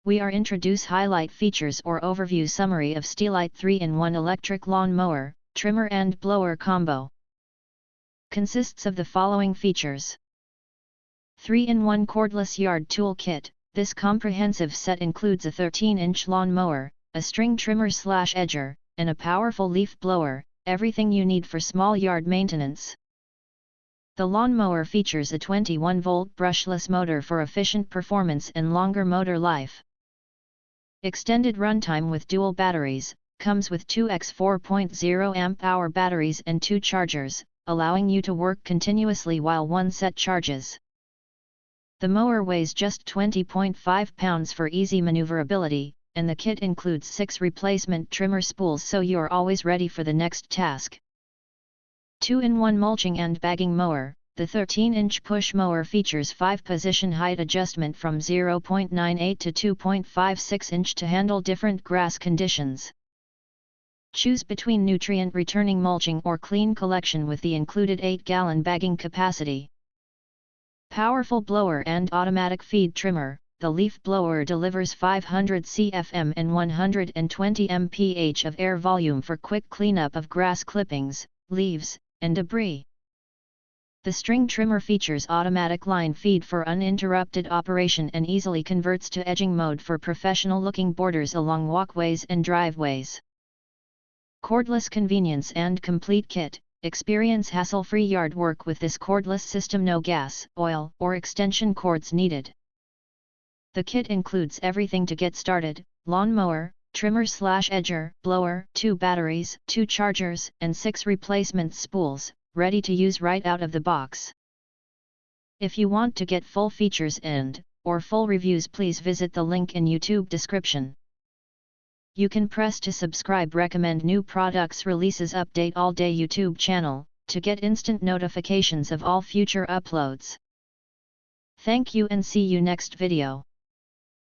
we are introduce highlight features or overview summary of STEELITE 3-in-1 electric lawn mower, trimmer and blower combo. Consists of the following features. 3-in-1 Cordless Yard Tool Kit. This comprehensive set includes a 13-inch lawn mower, a string trimmer/edger, and a powerful leaf blower, everything you need for small yard maintenance. The lawn mower features a 21-volt brushless motor for efficient performance and longer motor life. Extended runtime with dual batteries, comes with 2x 4.0 amp-hour batteries and 2 chargers, allowing you to work continuously while one set charges. The mower weighs just 20.5 pounds for easy maneuverability, and the kit includes 6 replacement trimmer spools so you're always ready for the next task. 2-in-1 mulching and bagging mower. The 13-inch push mower features 5-position height adjustment from 0.98 to 2.56 inch to handle different grass conditions. Choose between nutrient-returning mulching or clean collection with the included 8-gallon bagging capacity. Powerful blower and automatic feed trimmer. The leaf blower delivers 500 cfm and 120 mph of air volume for quick cleanup of grass clippings, leaves, and debris. The string trimmer features automatic line feed for uninterrupted operation and easily converts to edging mode for professional-looking borders along walkways and driveways. Cordless convenience and complete kit. Experience hassle-free yard work with this cordless system. No gas, oil, or extension cords needed. The kit includes everything to get started: lawn mower, trimmer/edger, blower, 2 batteries, 2 chargers, and 6 replacement spools, ready to use right out of the box. If you want to get full features or full reviews, please visit the link in YouTube description. You can press to subscribe, recommend new products releases, update all day YouTube channel, to get instant notifications of all future uploads. Thank you and see you next video.